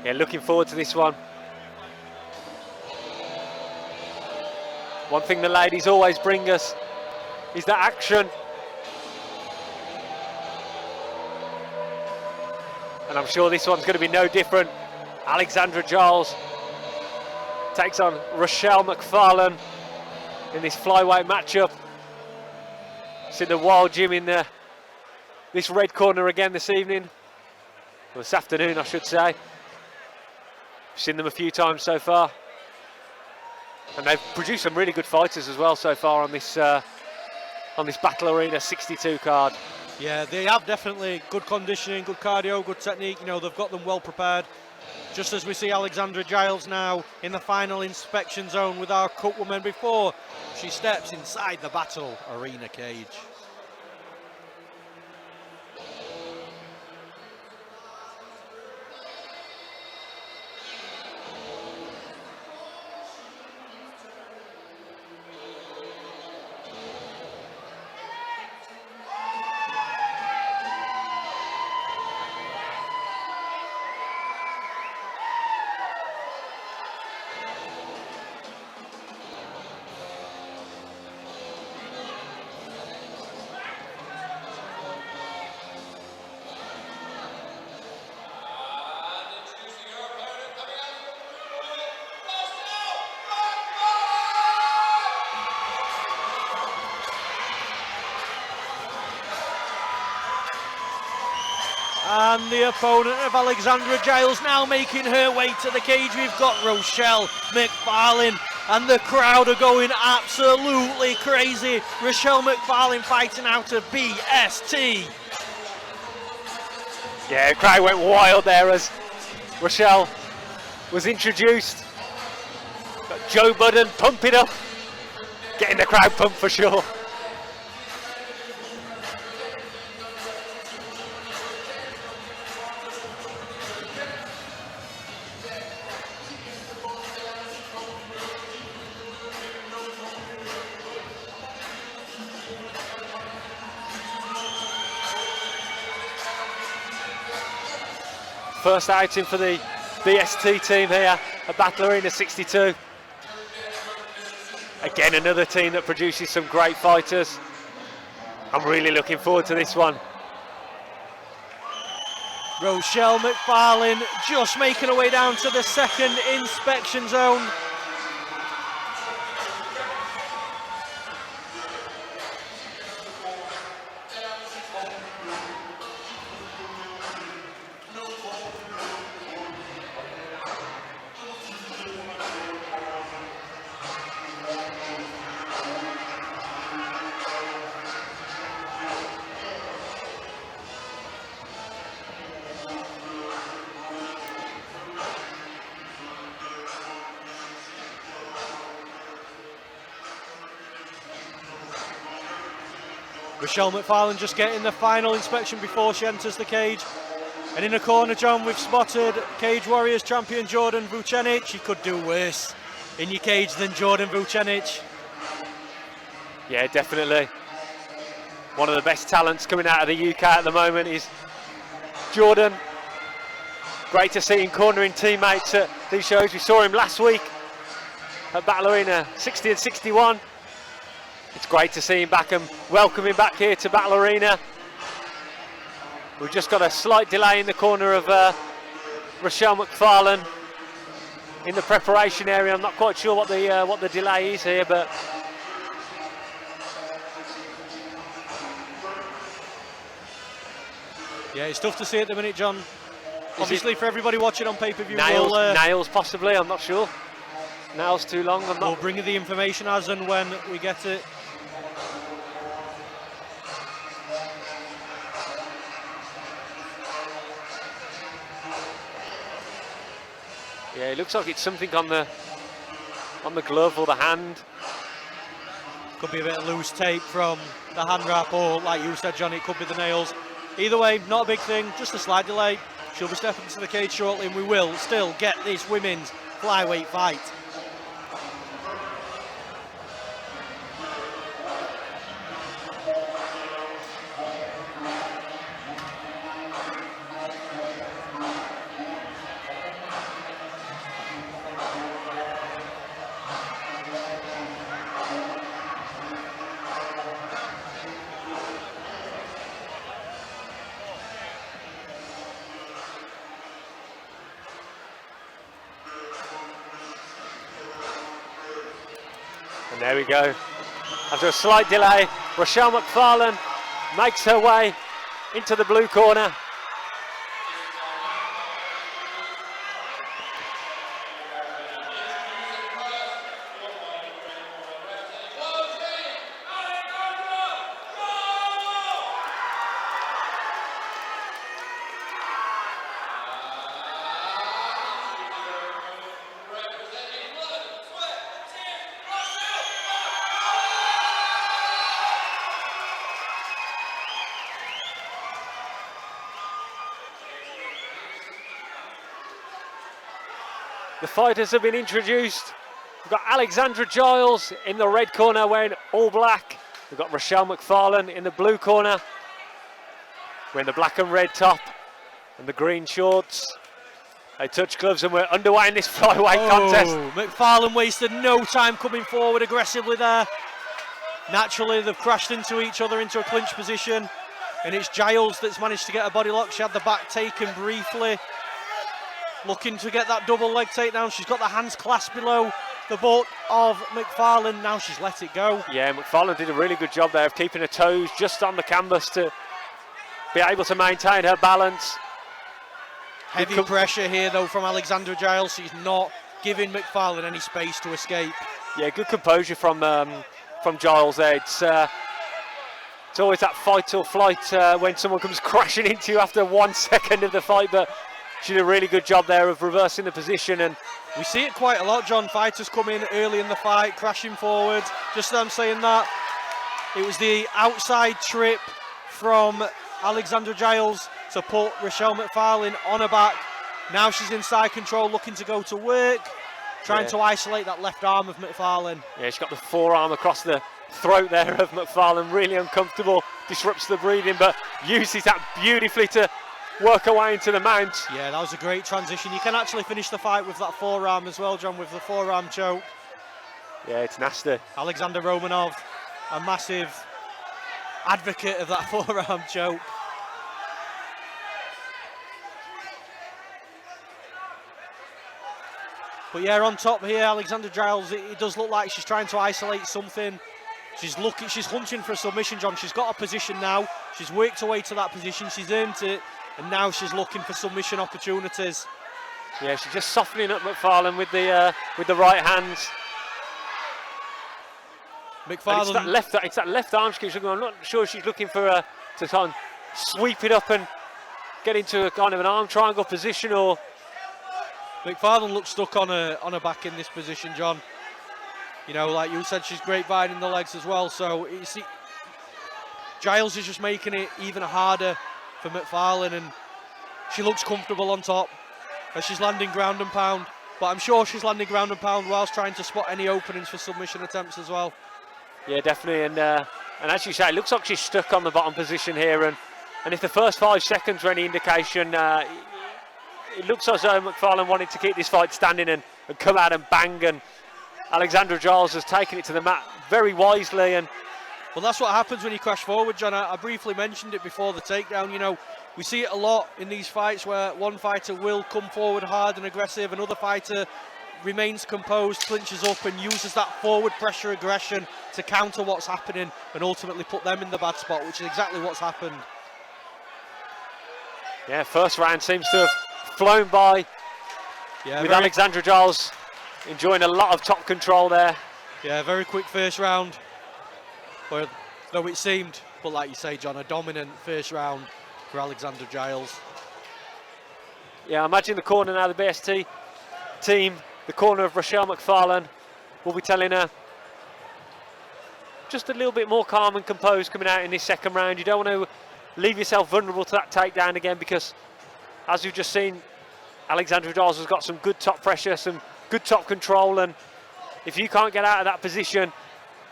Yeah, looking forward to this one. One thing the ladies always bring us is the action. And I'm sure this one's going to be no different. Alexandra Giles takes on Rochelle Mcfarlane in this flyweight matchup. It's in the Wild Gym in this red corner again this evening. Or this afternoon, I should say. I've seen them a few times so far. And they've produced some really good fighters as well so far on this Battle Arena 62 card. Yeah, they have definitely good conditioning, good cardio, good technique. You know, they've got them well prepared. Just as we see Alexandra Giles now in the final inspection zone with our cut woman before she steps inside the Battle Arena cage. And the opponent of Alexandra Giles now making her way to the cage. We've got Rochelle Mcfarlane, and the crowd are going absolutely crazy. Rochelle Mcfarlane fighting out of BST. Yeah, the crowd went wild there as Rochelle was introduced. Got Joe Budden pumping up, getting the crowd pumped for sure. First outing for the BST team here at Battle Arena 62. Again, another team that produces some great fighters. I'm really looking forward to this one. Rochelle Mcfarlane just making her way down to the second inspection zone. Rochelle Mcfarlane just getting the final inspection before she enters the cage. And in the corner, John, we've spotted Cage Warriors champion Jordan Vucenic. You could do worse in your cage than Jordan Vucenic. Yeah, definitely. One of the best talents coming out of the UK at the moment is Jordan. Great to see him cornering teammates at these shows. We saw him last week at Battle Arena 60 and 61. It's great to see him back and welcome him back here to Battle Arena. We've just got a slight delay in the corner of Rochelle Mcfarlane in the preparation area. I'm not quite sure what the delay is here, but yeah, it's tough to see at the minute, John. Obviously, for everybody watching on pay-per-view, nails possibly. I'm not sure. Nails too long. We'll bring you the information as and when we get it. Yeah, it looks like it's something on the glove or the hand. Could be a bit of loose tape from the hand wrap, or like you said, John, it could be the nails. Either way, not a big thing, just a slight delay. She'll be stepping to the cage shortly, and we will still get this women's flyweight fight. there we go. After a slight delay, Rochelle Mcfarlane makes her way into the blue corner. The fighters have been introduced. We've got Alexandra Giles in the red corner wearing all black. We've got Rochelle Mcfarlane in the blue corner wearing the black and red top and the green shorts. They touch gloves and we're underway in this flyweight contest. Mcfarlane wasted no time coming forward aggressively there. Naturally, they've crashed into each other into a clinch position, and it's Giles that's managed to get a body lock. She had the back taken briefly, looking to get that double leg takedown. She's got the hands clasped below the butt of Mcfarlane. Now she's let it go. Yeah, Mcfarlane did a really good job there of keeping her toes just on the canvas to be able to maintain her balance. Heavy pressure here though from Alexandra Giles. She's not giving Mcfarlane any space to escape. Yeah, good composure from Giles there. It's always that fight or flight when someone comes crashing into you after 1 second of the fight, but she did a really good job there of reversing the position. And we see it quite a lot, John. Fighters come in early in the fight, crashing forward. Just as I'm saying that, it was the outside trip from Alexandra Giles to put Rochelle Mcfarlane on her back. Now she's inside control, looking to go to work, trying to isolate that left arm of Mcfarlane. Yeah, she's got the forearm across the throat there of Mcfarlane, really uncomfortable, disrupts the breathing, but uses that beautifully to work her way into the mount. Yeah, that was a great transition. You can actually finish the fight with that forearm as well, John, with the forearm choke. Yeah, it's nasty. Alexander Romanov, a massive advocate of that forearm choke. But yeah, on top here, Alexandra Giles, it does look like she's trying to isolate something. She's hunting for a submission, John. She's got a position now. She's worked her way to that position. She's earned it, and now she's looking for submission opportunities. Yeah, she's just softening up Mcfarlane with the right hands. Mcfarlane, it's that left arm she keeps looking. I'm not sure if she's looking for to try and sweep it up and get into a kind of an arm triangle position, or Mcfarlane looks stuck on her back in this position, John. You know, like you said, she's grapevine in the legs as well. So you see, Giles is just making it even harder for Mcfarlane, and she looks comfortable on top as she's landing ground and pound. But I'm sure she's landing ground and pound whilst trying to spot any openings for submission attempts as well. Yeah, definitely. And as you say, it looks like she's stuck on the bottom position here. And if the first 5 seconds were any indication, it looks as though Mcfarlane wanted to keep this fight standing and come out and bang. And Alexandra Giles has taken it to the mat very wisely. And well, that's what happens when you crash forward, John. I briefly mentioned it before the takedown. You know, we see it a lot in these fights where one fighter will come forward hard and aggressive, another fighter remains composed, clinches up and uses that forward pressure aggression to counter what's happening and ultimately put them in the bad spot, which is exactly what's happened. Yeah, first round seems to have flown by, with Alexandra Giles enjoying a lot of top control there. Yeah, very quick first round, well, though it seemed, but like you say, John, a dominant first round for Alexandra Giles. Yeah, I imagine the corner now, the BST team, the corner of Rochelle Mcfarlane, will be telling her just a little bit more calm and composed coming out in this second round. You don't want to leave yourself vulnerable to that takedown again, because as you've just seen, Alexandra Giles has got some good top pressure, some good top control, and if you can't get out of that position,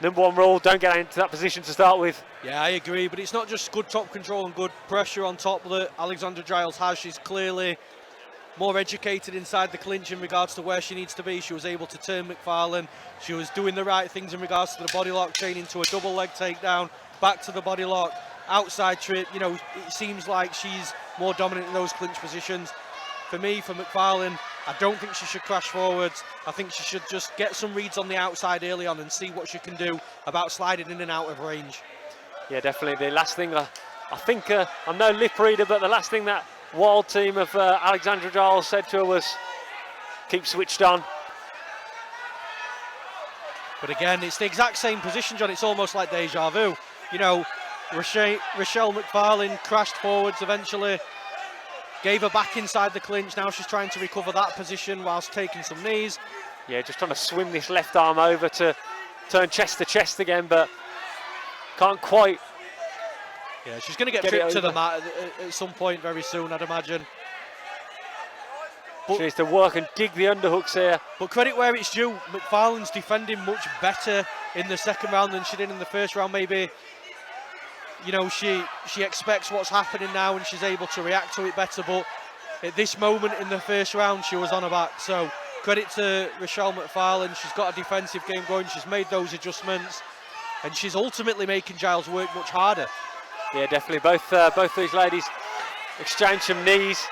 number one rule, don't get into that position to start with. Yeah, I agree, but it's not just good top control and good pressure on top that Alexandra Giles has. She's clearly more educated inside the clinch in regards to where she needs to be. She was able to turn Mcfarlane. She was doing the right things in regards to the body lock chain into a double leg takedown, back to the body lock, outside trip. You know, it seems like she's more dominant in those clinch positions. for me, for Mcfarlane, I don't think she should crash forwards. I think she should just get some reads on the outside early on and see what she can do about sliding in and out of range. Yeah, definitely. The last thing, I think, I'm no lip reader, but the last thing that wild team of Alexandra Giles said to her was, keep switched on. But again, it's the exact same position, John. It's almost like deja vu. You know, Rochelle Mcfarlane crashed forwards eventually, gave her back inside the clinch. Now she's trying to recover that position whilst taking some knees. Yeah, just trying to swim this left arm over to turn chest to chest again, but can't quite. Yeah, she's going to get tripped to the mat at some point very soon, I'd imagine. She needs to work and dig the underhooks here. But credit where it's due, Mcfarlane's defending much better in the second round than she did in the first round. Maybe, you know, she expects what's happening now and she's able to react to it better. But at this moment in the first round, she was on her back. So credit to Rochelle Mcfarlane. She's got a defensive game going. She's made those adjustments, and she's ultimately making Giles work much harder. Yeah, definitely. Both these ladies exchange some knees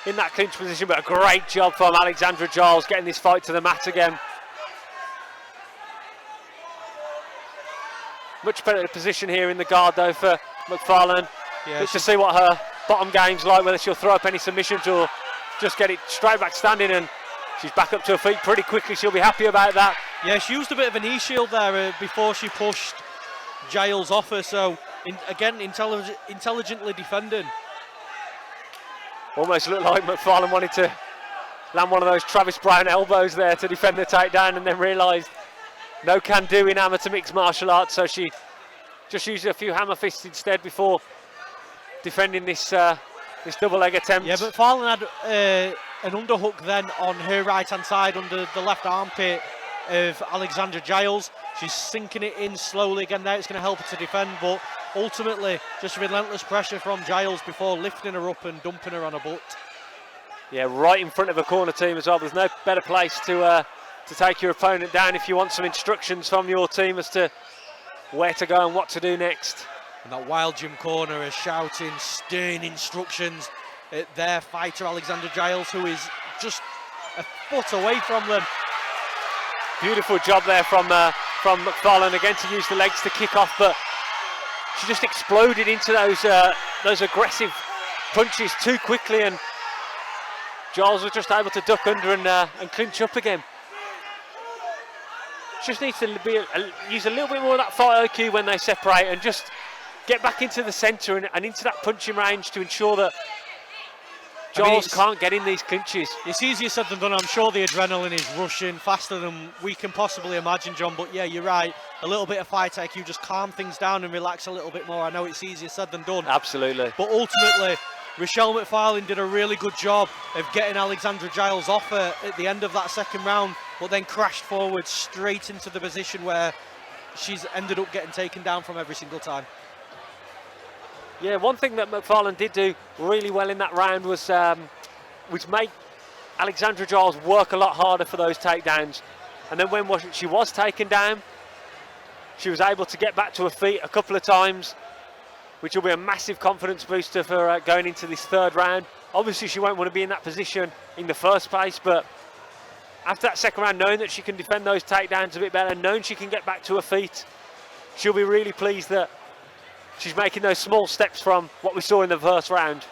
in that clinch position, but a great job from Alexandra Giles getting this fight to the mat again. Much better position here in the guard though for Mcfarlane. Yeah, Good to see what her bottom game's like, whether she'll throw up any submissions or just get it straight back standing, and she's back up to her feet pretty quickly. She'll be happy about that. Yeah, she used a bit of a knee shield there before she pushed Giles off her, so again, intelligently defending. Almost looked like Mcfarlane wanted to land one of those Travis Brown elbows there to defend the takedown, and then realised no can do in amateur mixed martial arts, so she just used a few hammer fists instead before defending this double leg attempt. Yeah, but Mcfarlane had an underhook then on her right hand side under the left armpit of Alexandra Giles. She's sinking it in slowly again there. It's going to help her to defend, but ultimately just relentless pressure from Giles before lifting her up and dumping her on her butt. Yeah, right in front of a corner team as well. There's no better place to take your opponent down if you want some instructions from your team as to where to go and what to do next. And that wild gym corner is shouting stern instructions at their fighter Alexandra Giles, who is just a foot away from them. Beautiful job there from Mcfarlane again to use the legs to kick off, but she just exploded into those aggressive punches too quickly, and Giles was just able to duck under and clinch up again. Just needs to use a little bit more of that fight IQ when they separate and just get back into the centre and into that punching range to ensure that Giles can't get in these clinches. It's easier said than done. I'm sure the adrenaline is rushing faster than we can possibly imagine, John. But yeah, you're right. A little bit of fight IQ, just calm things down and relax a little bit more. I know it's easier said than done. Absolutely. But ultimately, Rochelle Mcfarlane did a really good job of getting Alexandra Giles off her at the end of that second round, but then crashed forward straight into the position where she's ended up getting taken down from every single time. Yeah, one thing that Mcfarlane did do really well in that round was make Alexandra Giles work a lot harder for those takedowns. And then when she was taken down, she was able to get back to her feet a couple of times, which will be a massive confidence booster for going into this third round. Obviously, she won't want to be in that position in the first place, but after that second round, knowing that she can defend those takedowns a bit better, knowing she can get back to her feet, she'll be really pleased that she's making those small steps from what we saw in the first round.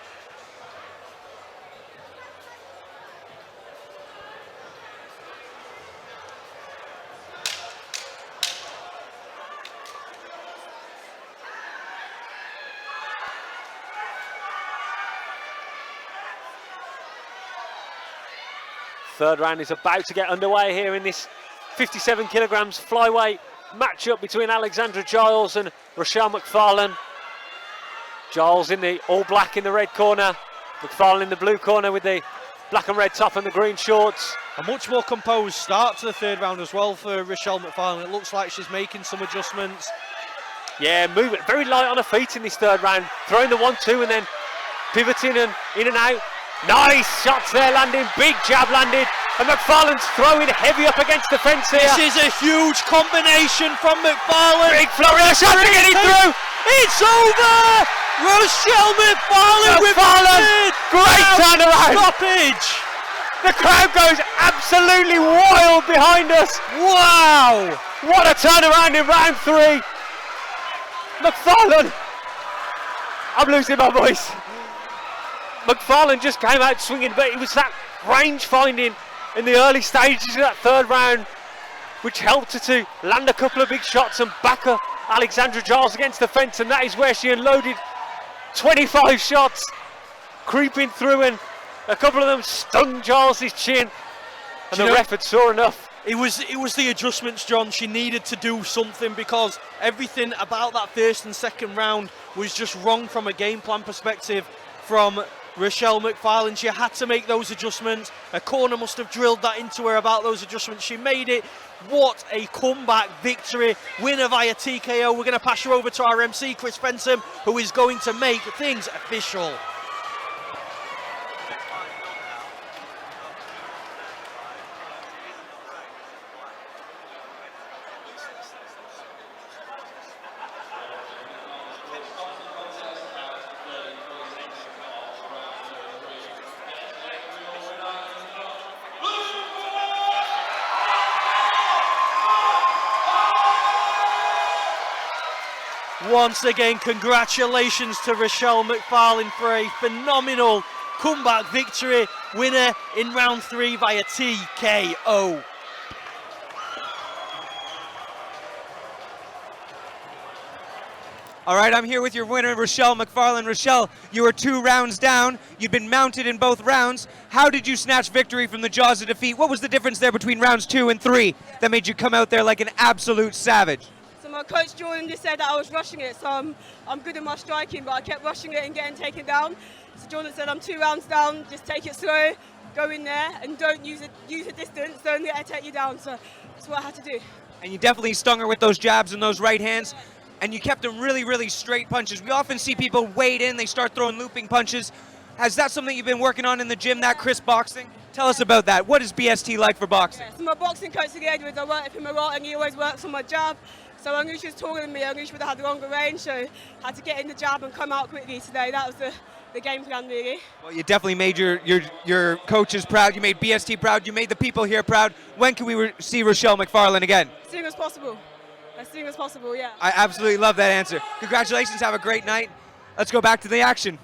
Third round is about to get underway here in this 57 kilograms flyweight matchup between Alexandra Giles and Rochelle Mcfarlane. Giles in the all black in the red corner, Mcfarlane in the blue corner with the black and red top and the green shorts. A much more composed start to the third round as well for Rochelle Mcfarlane. It looks like she's making some adjustments. Yeah, moving very light on her feet in this third round, throwing the 1-2 and then pivoting and in and out. Nice shots there landing, big jab landed, and Mcfarlane's throwing heavy up against the fence here. This is a huge combination from Mcfarlane. Big flurry of shots to get it through. It's over! Rochelle Mcfarlane with McFarlane, great turnaround. stoppage. The crowd goes absolutely wild behind us. Wow. What a turnaround in round 3. McFarlane, I'm losing my voice. McFarlane just came out swinging, but it was that range finding in the early stages of that 3rd round which helped her to land a couple of big shots and back up Alexandra Giles against the fence, and that is where she unloaded 25 shots, creeping through, and a couple of them stung Giles' chin, and the ref had saw enough. It was the adjustments, John. She needed to do something because everything about that 1st and 2nd round was just wrong from a game plan perspective from Rochelle Mcfarlane. She had to make those adjustments. Her corner must have drilled that into her about those adjustments. She made it. What a comeback victory. Winner via TKO. We're going to pass you over to our MC, Chris Fensom, who is going to make things official. Once again, congratulations to Rochelle Mcfarlane for a phenomenal comeback victory. Winner in round 3 via TKO. All right, I'm here with your winner, Rochelle Mcfarlane. Rochelle, you were 2 rounds down. You'd been mounted in both rounds. How did you snatch victory from the jaws of defeat? What was the difference there between rounds 2 and 3 that made you come out there like an absolute savage? So my coach Jordan just said that I was rushing it, so I'm good in my striking, but I kept rushing it and getting taken down. So Jordan said I'm 2 rounds down, just take it slow, go in there, and don't use the distance, don't let her take you down. So that's what I had to do. And you definitely stung her with those jabs and those right hands, and you kept them really, really straight punches. We often see people wade in, they start throwing looping punches. Has that something you've been working on in the gym, that crisp boxing? Tell us about that. What is BST like for boxing? Yeah, so my boxing coach again was I worked with him a lot, and he always works on my jab. So I knew she was taller than me, I knew she would have had the longer range, so I had to get in the jab and come out quickly today. That was the game plan, really. Well, you definitely made your coaches proud, you made BST proud, you made the people here proud. When can we see Rochelle Mcfarlane again? As soon as possible. As soon as possible, yeah. I absolutely love that answer. Congratulations, have a great night. Let's go back to the action.